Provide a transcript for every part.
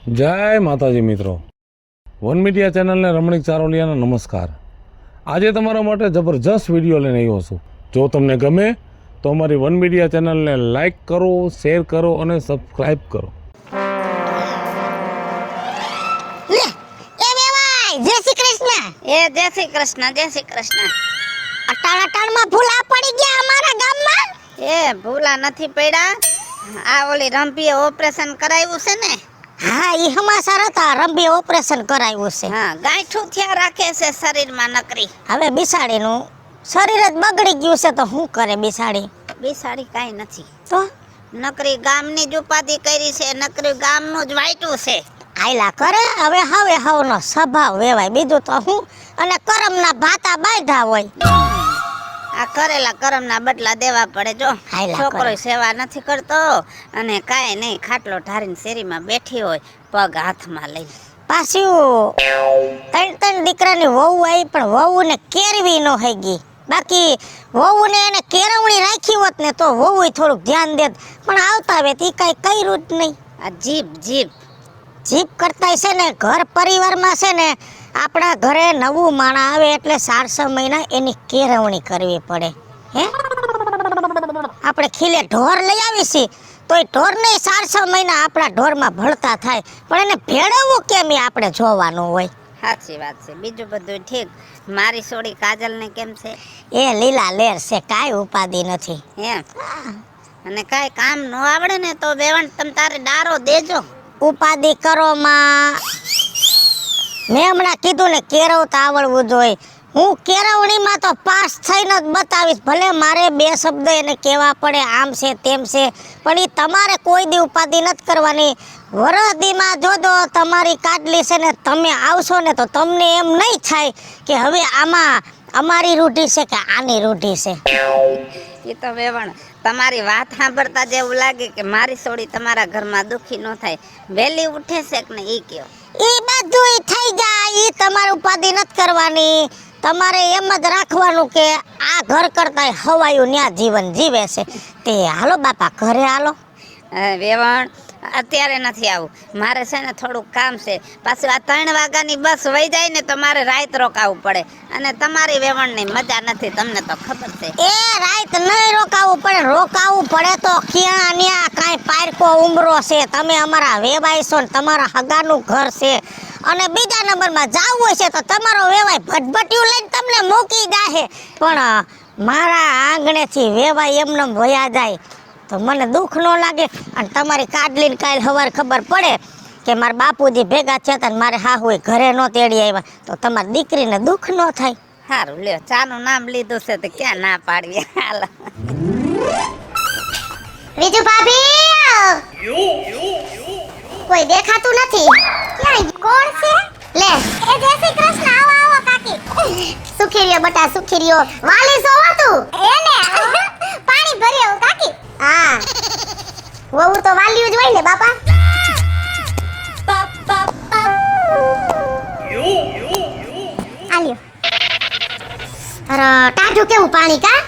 જય માતાજી મિત્રો, વન મીડિયા ચેનલને રમણીક ચારોલિયાના નમસ્કાર। આજે તમારા માટે જબરજસ્ત વિડીયો લઈને આવ્યો છું। જો તમને ગમે તો અમારી વન મીડિયા ચેનલને લાઈક કરો, શેર કરો અને સબસ્ક્રાઈબ કરો। જય શ્રી કૃષ્ણ। જય શ્રી કૃષ્ણ, જય શ્રી કૃષ્ણ। અટાણામાં ભૂલા પડી ગયા અમારા ગામમાં? ભૂલા નથી પડ્યા। આ ઓલી રંભીએ ઓપરેશન કરાવ્યું છે ને? હા, ઈ સમાચાર હતા, રંભી ઓપરેશન કરાવ્યું છે। હા, ગાંઠું થયા રાખે છે શરીરમાં નકરી। હવે બિસાડીનું શરીર જ બગડી ગયું છે તો શું કરે બિસાડી? બિસાડી કાઈ નથી તો નકરી ગામની જ ઉપાધિ કરી છે, નકરી ગામનું જ વાઈટું છે। આયલા કરે હવે હવનો સ્વભાવ વેવાય, બીજું તો હું અને કરમના ભાતા બાંધ્યા હોય। આ કરેલા કરમના બદલા દેવા પડે। જો છોકરો સેવા નથી કરતો અને કાંઈ નહીં, ખાટલો ઢારીને શેરીમાં બેઠી હોય પગ હાથમાં લઈ। પાછું ત્રણ દીકરાની વહુ આવી પણ વહુને કેરવી ન થઈ ગઈ। બાકી વહુને એને કેળવણી રાખી હોત ને તો વહુ થોડુંક ધ્યાન દેત, પણ આવતા આવે તે કાંઈ કર્યું જ નહીં। આ જીભ કરતા છે ને ઘર પરિવારમાં છે ને, આપણા ઘરે નવું માણા આવે એટલે 4-6 મહિના એની કેળવણી કરવી પડે। હે, આપણે ખીલે ઢોર લઈ આવીશી તોય ઢોરને 4-6 મહિના આપણા ઢોરમાં ભળતા થાય, પણ એને ભેળવવું કેમ એ આપણે જોવાનું હોય। સાચી વાત છે, બીજું બધું ઠીક। મારી સોડી કાજલને કેમ છે? એ લીલા લેર છે, કાંઈ ઉપાધિ નથી। એમ? અને કાંઈ કામ ન આવડે ને તો બેવણ તમ તારે ડારો દેજો। ઉપાધિ કરો માં, મેં હમણાં કીધું ને કેળવતા આવડવું જોઈએ। હું કેળવણીમાં તો પાસ થઈને જ બતાવીશ, ભલે મારે 2 શબ્દ એને કહેવા પડે, આમ છે તેમ છે, પણ એ તમારે કોઈ દી ઉપાધિ નથી કરવાની। વરદીમાં જોજો તમારી કાડલી છે ને, તમે આવશો ને તો તમને એમ નહીં થાય કે હવે આમાં અમારી રૂઢી છે કે આની રૂઢી છે। એ તો વેવણ તમારી વાત સાંભળતા જ એવું લાગે કે મારી સોડી તમારા ઘરમાં દુખી ન થાય। વહેલી ઉઠે છે કે ને એ કયો? એ બધું થઈ જાય, એ તમારે ઉપાધિ નથી કરવાની। તમારે એમ જ રાખવાનું કે આ ઘર કરતા હવાયું ન્યા જીવન જીવે છે। તે હાલો બાપા ઘરે હાલો। વેવણ અત્યારે નથી આવું, મારે છે ને થોડુંક કામ છે। પાછું આ 3 વાગ્યાની બસ વહી જાય ને તો મારે રાત રોકાવું પડે, અને તમારી વેવણની મજા નથી, તમને તો ખબર છે। એ રાત નહીં રોકાવું પડે, રોકાવું પડે તો ક્યાં ન્યા કાંઈ પારકો ઉમરો છે, તમે અમારા વેવાય છો ને તમારા હગાનું ઘર છે। અને બીજા નંબરમાં જાવું છે તો તમારો વેવાય ભટભટિયું લઈને તમને મૂકી જાહે, પણ મારા આંગણેથી વેવાય એમને વયા જાય તો મને દુઃખ ન લાગે। અને તમારી કાડલીને કાલ સવારે ખબર પડે કે મારા બાપુજી ભેગા થયા ને મારે હાહુએ ઘરે ન તેડી આવ્યા તો તમારી દીકરીને દુઃખ ન થાય। સારું લ્યો, ચાનું નામ લીધું છે તો ક્યાં ના પાડવી। હાલો બીજું ભાભી કોઈ દેખાતું નથી, ક્યાં કોણ છે? લે એ જય શ્રી કૃષ્ણ, આવો આવો કાકી। સુખીરિયો બટા સુખીરિયો, વાલી સોવા તું એને પાણી ભર્યો કાકી। હા, વહુ તો વાલ્યું જ હોય ને બાપા। આલ્યો અરે ટાઢું કેવું પાણી કા?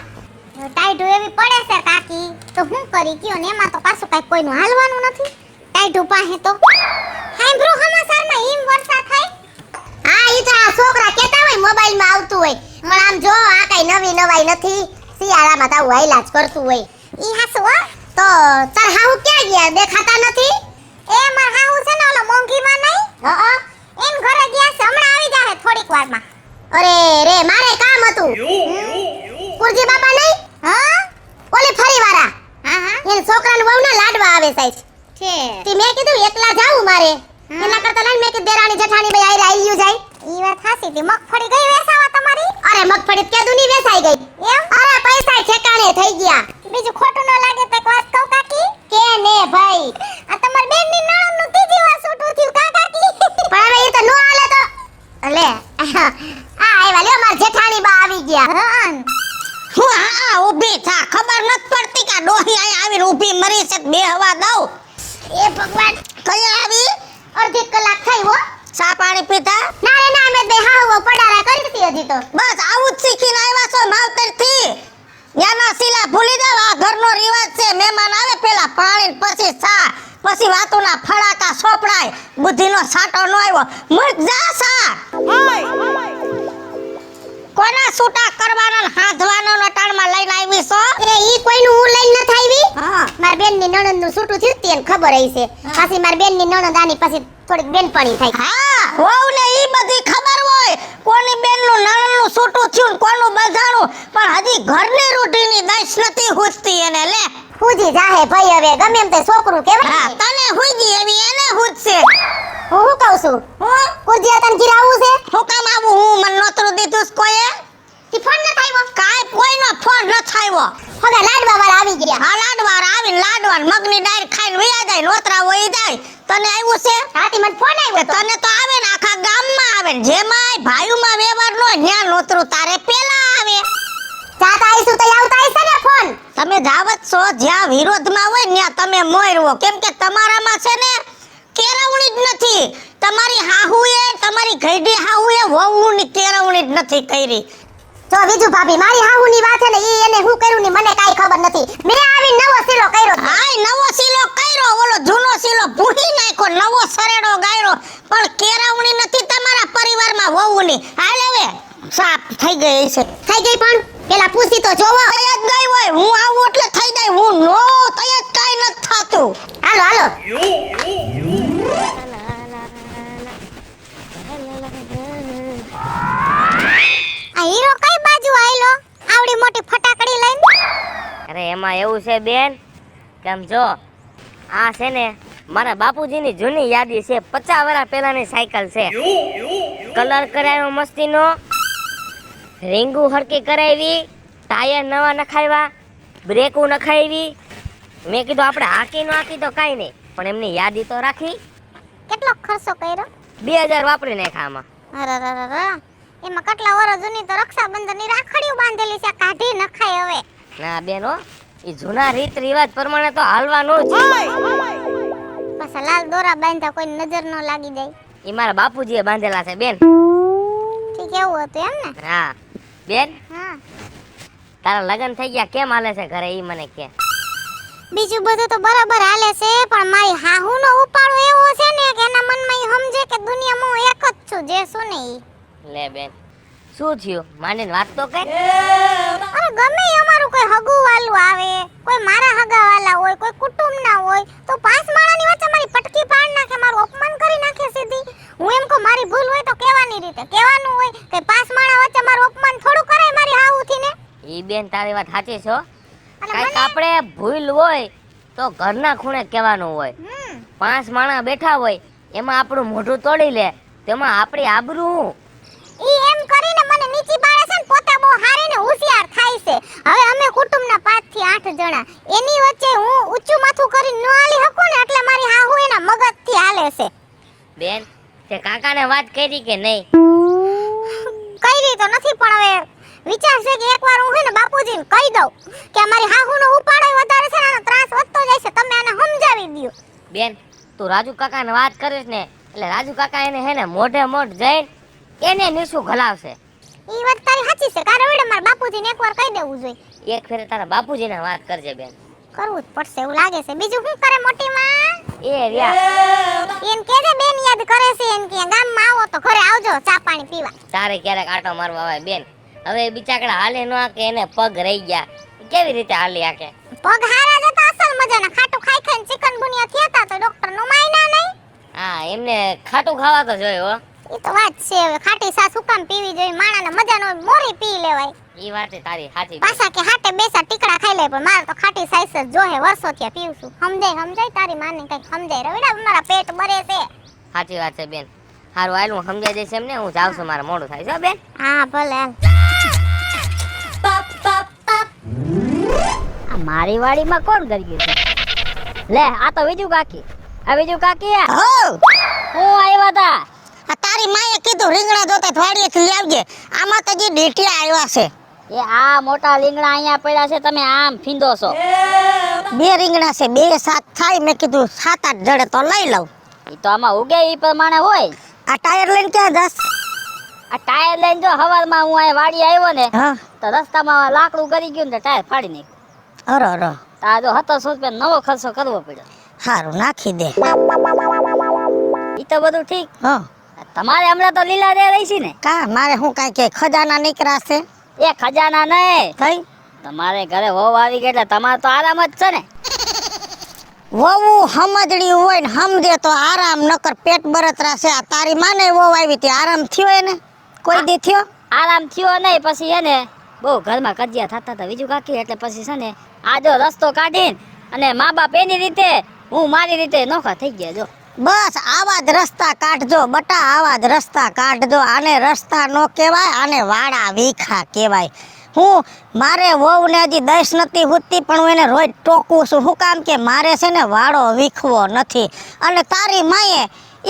ટાઢું એવી પડે છે કાકી, તો હું કરી કયો ને, એમાં તો પાછું કઈ કોઈનું હાલવાનું નથી। ટાઢું પાહે તો સાંભળો સમાચારમાં હિમ વર્ષા થાય। હા, ઈ તો આ છોકરા કહેતા હોય મોબાઈલમાં આવતું હોય, પણ આમ જો આ કઈ નવી નવાઈ નથી, શિયાળામાં તો આવું હાઈલા જ કરતું હોય। ઈ હાસુ હો, તો તાર હાહુ ક્યાં ગયા, દેખાતા નથી? એ માર હાહુ છે ને ઓલો મોંઘીમાં નહીં, એમ ઘરે ગયા છે, હમણાં આવી જાહે થોડીક વારમાં। અરે રે મારે કામ હતું। કુરજી બાપા નહીં? હા, ઓલી ફરીવાળા। હા, એને છોકરાને વહુના લાડવા આવે સાઈડ છે, તે મેં કીધું એકલા જાવું મારે, એના કરતા લઈને મેં કીધું દેરાણી જેઠાણી બે આયરે આલ્યું જાય। ઈ વાત હાસી, તે મગફળી ગઈ વેસાવા તમારી? અરે મગફળી કેદું ની વેસાઈ ગઈ એમ? અરે પૈસા ઠેકાણે થઈ ગયા। બીજું ખોટું ન લાગે તો એક વાત કહું કાકી કે ને ભાઈ, આ તમાર બેનની નણંદનું ત્રીજી વાર છૂટું થયું કા કાકી? પણ હવે ઈ તો નો હાલે તો લે આ આવ્યા લ્યો માર જેઠાણી બા આવી ગયા। હું આ ઊભી થા, ખબર નત પડતી કે ડોહી આય આવીને ઊભી મરી છે, બે હવા દઉં। એ ભગવાન, કઈ આવી? અડધી કલાક થઈ હો। ચા પાણી પીધા? ના રે ના, મેં બે હાવ પડારા કરી હતી હજી તો। બસ આવું જ શીખીને આવ્યા છો માવતર થી? યાના સિલા ભૂલી જાવ, આ ઘરનો રિવાજ છે, મહેમાન આવે પેલા પેલા પાણી ને પછી સા, પછી વાતોના ફડાકા સોપડાય, બુદ્ધિનો સાટો ન આવ્યો, મત જા સા. કોના છૂટા કરવાના ને હાંધવાના નટાણમાં લઈને આવી છો? એ ઈ કોઈનું હું લઈને નથી આવી. હા. માર બેનની નણંદનું છૂટું થયું તી એને ખબર હશે. પાછી માર બેનની નણંદ આની પછી થોડીક બેનપણી થાય. હા, વહુને ઈ બધી ખબર હોય, કોની બેનનું નણંદનું છૂટું થયું ને કોનું બંધાણું, પણ હજી ઘરની રૂઢીની દશ નથી હુજતી એને. લે હુજી જાહે ભાઈ હવે ગમે એમ તે છોકરું હા, કહેવાય. તને હુજી એવી એને હુજશે. હું શું કહું છું? હું કુજિયા તને ઘીર આવું છે? હું કામ આવું? હું મને નોતરું દીધું છે કોઈએ? તી ફોન ન થાયવો? કાંઈ કોઈનો ફોન ન થાયવો. હગા લાડવા વાળા આવી ગયા. હા, લાડવા આવીને લાડવા ને મગની ડાયર ખાઈને વયા જાય, નોતરા વહી જાય. તને આવ્યું છે? હાથી મને ફોન આવ્યો તો. તને તો આવે ને આખા ગામમાં આવે ને, જેમાં ભાઈઓમાં વ્યવહાર નો ન્યા નોતરું તારે પેલા આવે. જાતા આઈશું તો આવતા હશે ને ફોન. તમે જાવત છો જ્યાં વિરોધમાં હોય ને ત્યાં તમે મોયરવો, કેમ કે તમારામાં છે ને કેળવણી જ નથી. તમારી હાહુએ, તમારી ઘરડી હાહુએ વહુની કેળવણી જ નથી કરી. જો બીજું ભાભી મારી હાહુની વાત છે ને ઈ એને હું કર્યું ની મને કાઈ ખબર નથી. મેં આવી નવો સીલો કર્યો. હાય, નવો સીલો કર્યો, ઓલો જૂનો સીલો ભૂહી નાખ્યો, નવો સરેડો ગાયરો, પણ કેળવણી નથી તમારા પરિવારમાં વહુની. હાલ હવે સાફ થઈ ગઈ છે. થઈ ગઈ પણ પેલા પૂછી તો જોવો. થઈ જ ગઈ હોય, હું આવું એટલે થઈ જાય, હું નો થઈ જ કાઈ નથી થાતું. હાલો હાલો. આ હીરો કઈ બાજુ આયલો? આવડી મોટી ફટાકડી લઈને. અરે એમાં એવું છે બેન કે આમ જો આ છે ને મારા બાપુજીની જૂની યાદી છે, 50 વર્ષ પહેલાની સાયકલ છે. કલર કરાવ્યો મસ્તીનો, રીંગુ હરકી કરાવી, ટાયર નવા નખાવ્યા, બ્રેકું નખાવી. મેં કીધું આપણે હાકી નો હાકી તો કાંઈ નહીં, પણ એમની યાદી તો રાખી. કેટલો ખર્ચો કર્યો? 2000 વાપરી નાખ્યા આમાં. અરરરરર. એમાં કેટલા વર્ષ જૂની તો રક્ષાબંધનની રાખડીઓ બાંધેલી છે, કાઢી નખાય હવે. ના બેન હો, એ જૂના રીત રિવાજ પ્રમાણે તો હાલવાનું જ. પાછા લાલ દોરા બાંધ્યા કોઈ નજર ન લાગી જાય. એ મારા બાપુજીએ બાંધેલા છે બેન. ઠીક એવું હતું એમ ને? હા બેન, હા. તારા લગ્ન થઈ ગયા, કેમ હાલે છે ઘરે ઈ મને કે. બીજું બધું તો બરાબર હાલે છે, પણ મારી હાહુનો ઉપાડો એવો છે ને કે એના મનમાં ઈ સમજે કે દુનિયામાં હું એક જ છું, જે છું ને ઈ. લે બેન, શું થયું? માંડીને વાત તો કર. અરે ગમે ઈ અમારું કોઈ હગું વાલું આવે, કોઈ મારા હગા વાલા હોય, કોઈ કુટુંબના હોય, તો 5 માળાની વચ્ચે મારી પટકી પાડ નાખે, મારું અપમાન કરી નાખે સીધી. હું એમ કહું મારી ભૂલ હોય તો કહેવાની રીતે કહેવાનું હોય કે 5 માળા વચ્ચે મારું અપમાન થોડું કરાય મારી હાહુથી ને. ઈ બેન તારી વાત સાચી છે હો. અને કાંઈક આપણે ભૂલ હોય તો ઘરના ખૂણે કહેવાનું હોય. 5 માણસ બેઠા હોય એમાં આપણું મોઢું તોડી લે, તેમાં આપણી આબરૂ. ઈ એમ કરીને મને નીચી પાડે છે ને પોતે બહુ હારી ને હોશિયાર થાય છે. હવે અમે કુટુંબના 5 થી 8 જણા, એની વચ્ચે હું ઊંચું માથું કરીને ન હાલી શકું ને, એટલે મારી હાહુ એના મગજથી હાલે છે. બેન, તે કાકાને વાત કરી કે નહીં? કરી તો નથી, પણ હવે વિચાર છે કે એકવાર હું હે ને બાપુજીને કહી દઉં કે મારી હાહુનો ઉપાડો વધારે છે ને આનો ત્રાસ વધતો જાય છે, તમે આને સમજાવી દ્યો. બેન, તું રાજુ કાકાને વાત કરીશ ને એટલે રાજુ કાકા એને હે ને મોઢે મોઢ જઈને એને નીસું ઘલાવશે. ઈ વાત તારી સાચી છે, કારણ વડે મારા બાપુજીને એકવાર કહી દેવું જોઈએ. એક ફેરે તારા બાપુજીને વાત કરજે બેન. કરવું જ પડશે એવું લાગે છે. બીજું શું કરે મોટી માં? એ રહ્યા, એન કેજે બેન યાદ કરે છે, એન કે ગામમાં આવો તો ઘરે આવજો ચા પાણી પીવા. તારે ક્યારેક આટો મારવા આવે બેન. હવે બિચાકડા હાલે ન આકે, એને પગ રહી ગયા, કેવી રીતે હાલી આકે? પગ હારા જતા અસલ મજાના, ખાટું ખાઈ ખાઈને ચિકનગુનિયા થયા તા તો ડોક્ટર નો માયના નહીં. હા, એમને ખાટું ખાવા તો જોઈએ હો. ઈ તો વાત છે, હવે ખાટી સાસ હુકામ પીવી જોઈએ, માણાને મજા ન હોય મોરી પી લેવાય. ઈ વાત તારી સાચી. પાછા કે હાટે બેસા ટીકડા ખાઈ લે, પણ મારે તો ખાટી સાસ જ જોહે, વર્ષોથી પીવું છું. સમજાય તારી માને કઈક સમજાય રવિડા, મારા પેટ ભરે છે. સાચી વાત છે બેન. હારું હાલ, હું સમજાઈ દઈશ એમને. હું જાઉં છું, મારે મોડું થાય છે બેન. હા ભલે હાલ. આ મારી વાડીમાં કોણ કરી ગયું છે? લે, આ તો વિજુ કાકી. આ વિજુ કાકી હો, હું આવ્યા તા. આ તારી માએ કીધું રીંગણા જોતા વાડીએથી લાવજે. આમાં તો જે ડીટીયા આવ્યા છે. એ આ મોટા લીંગણા અહીંયા પડ્યા છે, તમે આમ ફીંદો છો. 2 રીંગણા છે, 2 7 થાય. મેં કીધું 7-8 જડે તો લઈ લઉં. એ તો આમાં ઉગે એ પ્રમાણે હોય. આ ટાયર લઈને ક્યાં જાસ? આ ટાયર લઈને જો હવારમાં હું અહીંયા વાડી આવ્યો ને હા, તો રસ્તામાં લાકડું કરી ગયું ને ટાયર ફાડી નાખ્યું. અરે આ જો 700 રૂપિયા નવો ખર્ચો કરવો પડ્યો. હારું નાખી દે. ઈ તો બધું ઠીક. હા તમારે હમણાં તો લીલા રે રહી છે ને. કા મારે શું કાંઈ કે ખજાના નીકળાશે એ ખજાના નહીં. થઈ તમારે ઘરે વહુ આવી ગઈ એટલે તમારે તો આરામ જ છે ને. વહુ સમજડી હોય ને સમજે તો આરામ નકર પેટ બરતરા છે. આ તારી માને વહુ આવી તે આરામ થયો એને કોઈ દી થયો? આરામ થયો નહીં પછી એને બહુ ઘરમાં કજિયા થતા હતા બીજું કાકી. એટલે પછી છે ને આ જો રસ્તો કાઢીને અને મા બાપ એની રીતે હું મારી રીતે નોખા થઈ ગયા જો. બસ આવા જ રસ્તા કાઢજો બટા, આવા જ રસ્તા કાઢજો. આને રસ્તા નો કહેવાય, આને વાડા વીખા કહેવાય. હું મારે વહુને હજી દસ નથી હુતી પણ હું એને રોજ ટોકું છું. શું કામ કે મારે છે ને વાડો વીખવો નથી. અને તારી માએ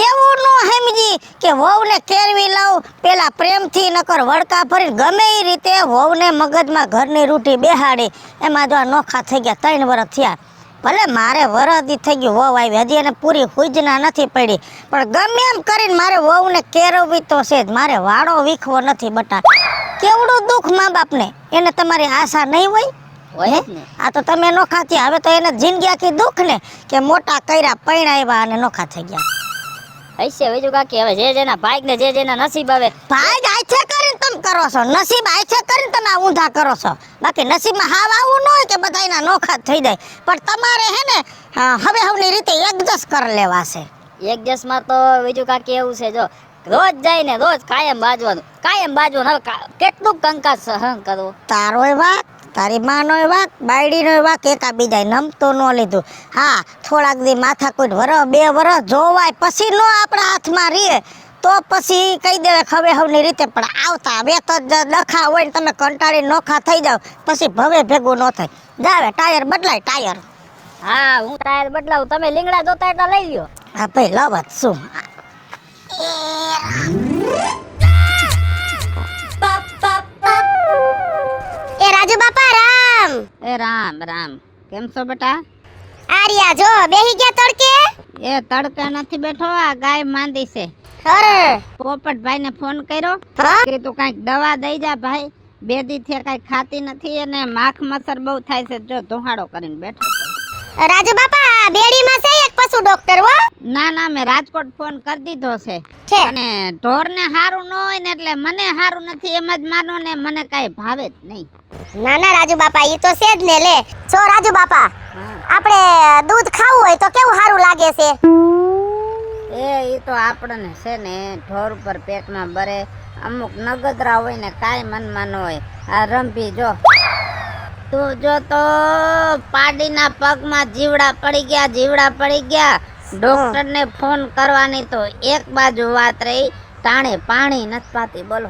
એવું ન સમજી કે વહુને કેળવી લઉં પેલા પ્રેમથી નકર વડકા ભરીને ગમે એ રીતે વહુને મગજમાં ઘરની રૂટી બેહાડી. એમાં જો આ નોખા થઈ ગયા 3 વર્ષ થયા. ભલે મારે વરદી થઈ ગયું વહુ આવી હજી એને પૂરી હુજના નથી પડી પણ ગમે એમ કરીને મારે વહુને કેળવવી તો છે જ. મારે વાડો વીખવો નથી બટા. કેવડું દુઃખ મા બાપને, એને તમારી આશા નહીં હોય? હોય જ ને. આ તો તમે નોખા થયા. હવે તો એને જિંદગી આખી દુઃખ ને કે મોટા કર્યા પૈણાવ્યા અને નોખા થઈ ગયા. હશે બીજું કાકી. હવે જે જેના ભાગ ને જે જેના નસીબ આવે. ભાઈ આછે કરીને તમે કરો છો, નસીબ આછે કરીને તમે આ ઊંધા કરો છો. બાકી નસીબમાં હાવ આવું ન હોય કે બધાયના નોખા થઈ જાય પણ તમારે હે ને હવે હવની રીતે એડજસ્ટ કરી લેવા છે. એક દિવસમાં તો બીજું કાકી એવું છે જો રોજ જઈને રોજ કાયમ બાજવાનું હવે કેટલું કંકાસ સહન કરવું. તારોય વાક, તારી માનોય વાક, બાયડીનોય વાક, એકા બીજાય નમતો ન લીધું. હા થોડાક દી માથા કોઈ 2 વર્ષ જોવાય પછી નો આપણા હાથમાં રીએ તો પછી કહી દેવે હવે હવની રીતે. પણ આવતા બે તો ડખા હોય ને તમે કંટાળી નોખા થઈ જાવ પછી ભવે ભેગું ન થાય. જાવે ટાયર બદલાય ટાયર. હા હું ટાયર બદલાવું તમે લીંગડા જોતા એટલે લઈ લ્યો. હા ભાઈ લવત શું એ રાજુ બાપા રામ. એ રામ રામ. કેમ છો બેટા? આર્યા જો બેહી ગયા તડકે. એ તડકે નથી બેઠો, આ ગાય માંદી છે. અરે પોપટભાઈ ને ફોન કર્યો હા કે તું કઈક દવા દઈ જા ભાઈ, 2 દી થી કઈ ખાતી નથી અને માખ મચ્છર બહુ થાય છે. જો ધોહાડો કરીને બેઠો. રાજુ બાપા બેડીમાં છે એક પશુ ડોક્ટર હો. ના ના મેં રાજકોટ ફોન કરી દીધો છે. છે અને ઢોર ને હારું ન હોય ને એટલે મને હારું નથી એમ જ માનો ને મને કઈ ભાવે જ નહીં. ના ના રાજુ બાપા ઈ તો છે જ ને. લે જો રાજુ બાપા આપણે દૂધ ખાવું હોય તો કેવું સારું લાગે છે. એ તો આપણને છે ને ઢોર ઉપર પેટમાં ભરે, અમુક નગદરા હોય ને કાંઈ મનમાં ન હોય. આ રંભી જો તું જો તો પાડીના પગમાં જીવડા પડી ગયા. ડોક્ટર ને ફોન કરવાની તો એક બાજુ વાત રહી, ટાણે પાણી નથી પાતી. બોલો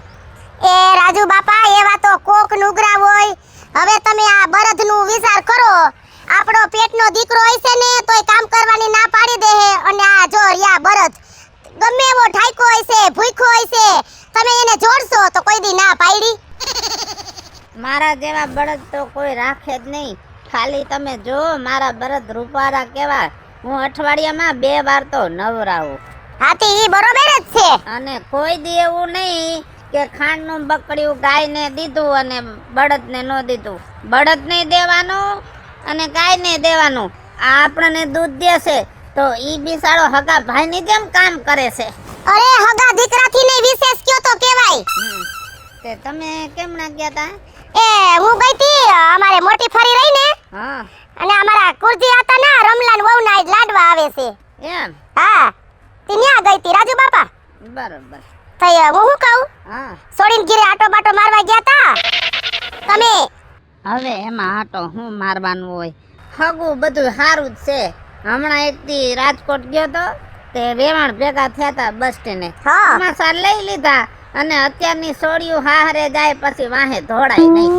એ રાજુ બાપા એવા તો કોક નુગરા હોય. હવે તમે આ બળદનું વિચાર કરો. આપણો પેટનો દીકરો હોય છે ને તોય કામ કરવાની ના પાડી દે હે. અને આ જો રિયા બળદ ગમે એવો ઠાઈકો હોય છે ભૂખ્યો હોય છે તમે એને જોડશો તો કોઈ દી ના પાડી. મારા જેવા બળદ તો કોઈ રાખે જ નહીં. ખાલી તમે જો મારા બળદ રૂપારા કેવા. હું અઠવાડિયામાં 2 વાર તો નવરાવું. હાથી ઈ બરોબર જ છે. અને કોઈ દી એવું નહીં કે ખાંડનું બકડ્યું ગાયને દીધું અને બળદને ન દીધું. બળદને દેવાનું અને ગાયને દેવાનું. આ આપણને દૂધ દે છે તો ઈ બિસાડો હગા ભાઈની જેમ કામ કરે છે. અરે હગા દીકરાથી ને વિશેષ કયો તો કહેવાય. તે તમે કેમ ના ગયા તા? એ હું ગઈ તી અમારે મોટી ફરી રહી ને હા અને અમારા કુરજી હતા ના રમલાન વહુના આજ લાડવા આવે છે. એમ? હા તી ન્યા ગઈ તી રાજુ બાપા. બરોબર. થઈ હું શું કહું હા સોડીન ઘીરે આટો બાટો મારવા ગયા તા તમે. હવે એમાં આટો હું મારવાનું હોય? હગું બધું સારું જ છે. હમણાં એક દી રાજકોટ ગયો તો તે વેવાણ ભેગા થયા તા બસ સ્ટેન્ડે. હા સમાચાર લઈ લીધા અને અત્યારની સોડિયું હારે જાય પછી વાહે ધોડાય નહીં.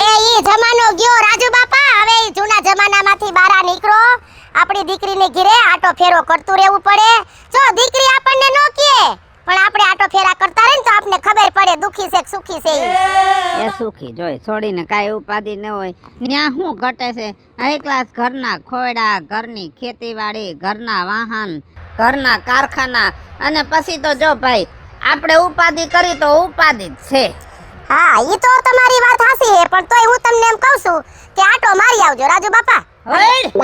એ ઈ જમાનો ગયો રાજુ બાપા. હવે ઈ જૂના જમાનામાંથી બહાર નીકળો. આપણી દીકરીને ઘીરે આટો ફેરો કરતું રહેવું પડે. જો દીકરી આપણને નો કહે પણ આપણે આટો ફેરા કરતા રહે ને તો આપને ખબર પડે દુખી છે કે સુખી છે. એ સુખી જોઈ છોડીને કાંઈ ઉપાધિ ન હોય. ત્યાં શું ઘટે છે? હાઈ ક્લાસ ઘરના ખોયડા, ઘરની ખેતીવાડી, ઘરના વાહન, ઘરના કારખાના અને પછી તો જો ભાઈ આપણે ઉપાધિ કરી તો ઉપાધિ જ છે. હા ઈ તો તમારી વાત હાસી છે પણ તોય હું તમને એમ કહું છું કે આટો મારી આવજો રાજુ બાપા. હડ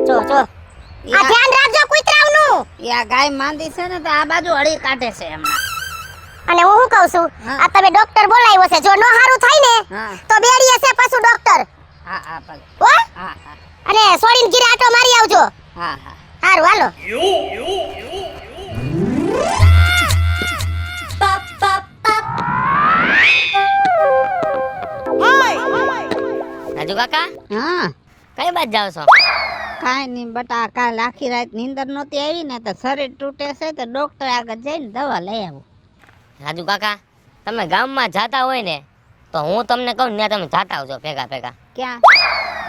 જો જો આ ધ્યાન રાખજો કૂતરાવનું. યા ગાય માંદી છે ને તો આ બાજુ હળી કાઢે છે હમણાં. અને હું શું કહું છું હા. આ તમે ડોક્ટર બોલાવ્યો છે જો નો હારું થાય ને હા તો બેડીએ છે પાછું ડોક્ટર હા હા ભલે. હો હા હા અને સોડીને ઘીરે આટો મારી આવજો હા હા હારું હાલો રાજુ કાકા હા કઈ બાજુ જાવ છો? કાંઈ નહીં બટા કાલ આખી રાત નીંદર નહોતી આવી ને તો શરીર તૂટે છે તો ડોક્ટર આગળ જઈને દવા લઈ આવું. રાજુ કાકા તમે ગામમાં જાતા હોય ને તો હું તમને કહું ત્યાં તમે જાતા આવજો ભેગા ભેગા. ક્યાં?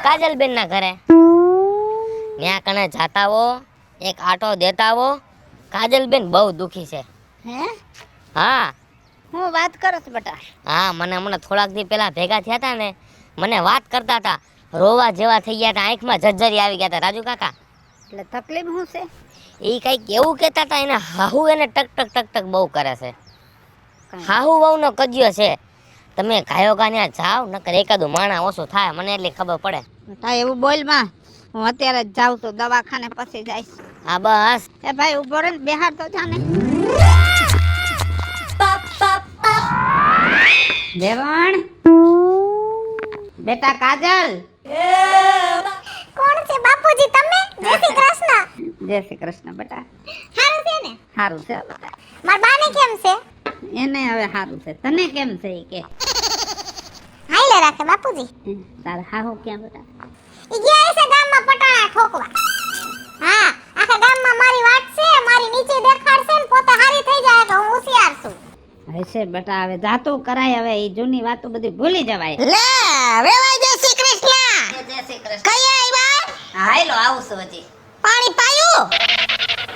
કાજલબેન ના ઘરે ત્યાં કણે જાતા હો, એક આટો દેતા હો. કાજલબેન બહુ દુખી છે. હે હા હું વાત કરું છું બટા. હા મને હમણાં થોડાક દી પહેલા ભેગા થયા હતા ને મને વાત કરતા હતા, રોવા જેવા થઈ ગયા હતા, આંખમાં ઝરઝરી આવી ગયા હતા. રાજુ કાકા એટલે તકલીફ શું છે? એ કંઈક એવું કહેતા હતા એને હાહુ એને ટક ટક ટક ટક બહુ કરે છે. હાહુ વહુનો કજ્યો છે. તમે ગાયો ગા ત્યાં જાઓ નકર એકાદું માણા ઓછું થાય મને એટલી ખબર પડે. બટા એવું બોલ માં, હું અત્યારે જ જાઉં તો દવાખાને પછી જઈશ. હા બસ એ ભાઈ ઉભો રહે ને બેહાર તો જાને. દેવણ બેટા કાજલ. કોણ છે બાપુજી તમે જય શ્રી કૃષ્ણ જય શ્રી કૃષ્ણ બેટા. હારું છે ને સારું છે બેટા. મારા બાને કેમ છે એને હવે સારું છે. તને કેમ છે ઈ કે? હાઈલે રાખે બાપુજી તારા હાહુ ક્યાં બેટા? ઈ ગયા છે ગામમાં પટાણા ઠોકવા હા આખા ગામમાં મારી વાત છે મારી નીચે દેખાડશે ને પોતે હારી થઈ જાય તો હું હોશિયાર છું હશે બેટા હવે જાતું કરાય. હવે એ જૂની વાતો બધી ભૂલી જવાય. લે વેવાય જય શ્રી કૃષ્ણ. જય શ્રી કૃષ્ણ. કઈ આવ્યા? હાલો આવું છું હજી. પાણી પાયું?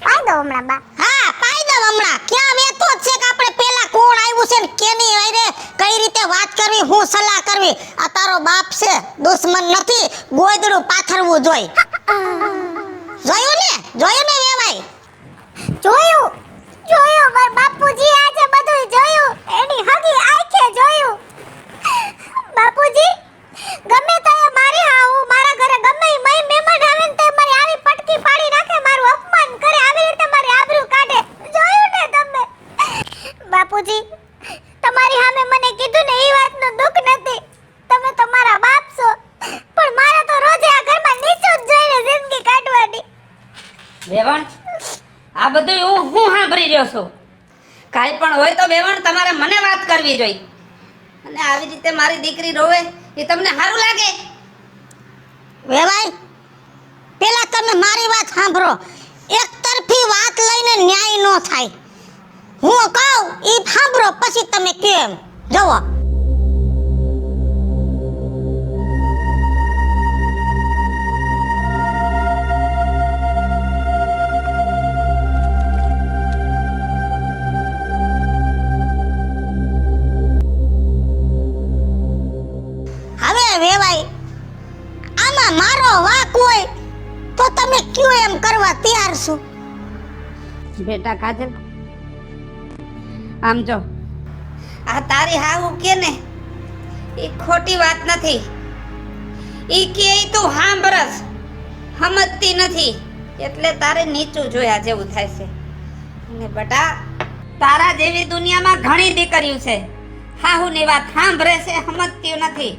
પાઈ દો હમણાં બા હા પાઈ દઉં હમણાં. ક્યાં વેતો જ છે કે આપણે પેલા કોણ આવ્યું છે ને કેની વાયરે કઈ રીતે વાત કરવી, હું સલાહ કરવી. આ તારો બાપ છે, દુશ્મન નથી, ગોદડું પાથરવું જોઈ. જોયું ને વેવાય? જોયું જોયું માર બાપુજી આજે બધું જોયું એની હગી આંખે જોયું બાપુજી ગમે તારે મારી હાઉ મારા ઘરે ગમે ઈ મય મહેમાન આવે ને તે મારી આવી પટકી પાડી નાખે, મારું અપમાન કરે, આવી રીતે મારી આબરૂ કાઢે. જોયું ને તમે બાપુજી તમારી સામે મને કીધું ને એ વાતનું દુઃખ નથી. તમે તો મારા બાપ છો પણ મારે તો રોજે આ ઘરમાં નીચું જ જોઈને જિંદગી કાઢવાની. બેવણ આ બધું હું સાંભળી રહ્યો છું. કાંઈ પણ હોય તો બેવણ તમારે મને વાત કરવી જોઈએ. અને આવી રીતે મારી દીકરી રોવે એ તમને સારું લાગે? વેવાય પેલા તમે મારી વાત સાંભળો. એક તરફી વાત લઈને ન્યાય ન થાય. હું કહું ઈ સાંભળો પછી તમે કેમ જવો. હવે વેવાય આમાં મારો વાક હોય તો તમે કયો એમ કરવા તૈયાર છો. બેટા કાજલ આમ જો આ તારી હાહુ કે ને એ ખોટી વાત નથી. ઈ કે તું સાંભળસ સમજતી નથી એટલે તારે નીચું જોયા જેવું થાય છે. અને બેટા તારા જેવી દુનિયામાં ઘણી દીકરીઓ છે હાહુની વાત સાંભળે છે, સમજતી નથી.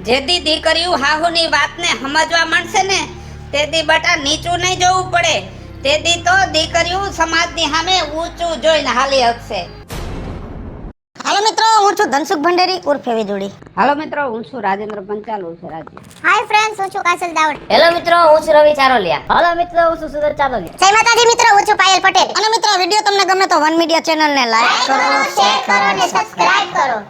જેથી દીકરીઓ હાહુની વાતને સમજવા માંડશે ને તેથી બેટા નીચું નહીં જોવું પડે. તેથી તો દીકરીઓ સમાજની સામે ઊંચું જોઈને હાલી હકશે. હાલો મિત્રો, હું છું ધનસુખ ભંડેરી ઉર્ફે વીજળી. હાલો મિત્રો, હું છું રાજેન્દ્ર પંચાલ ઉર્ફે રાજ્ય. હાય ફ્રેન્ડ્સ હું છું કાજલ દાવડ. હેલો મિત્રો હું છું રવિ ચારોલિયા. હાલો મિત્રો હું છું સુરત ચાલોલિયા. જય માતાજી મિત્રો હું છું પાયલ પટેલ. અને મિત્રો વિડીયો તમને ગમે તો વન મીડિયા ચેનલને લાઈક કરો, શેર કરો અને સબસ્ક્રાઇબ કરો.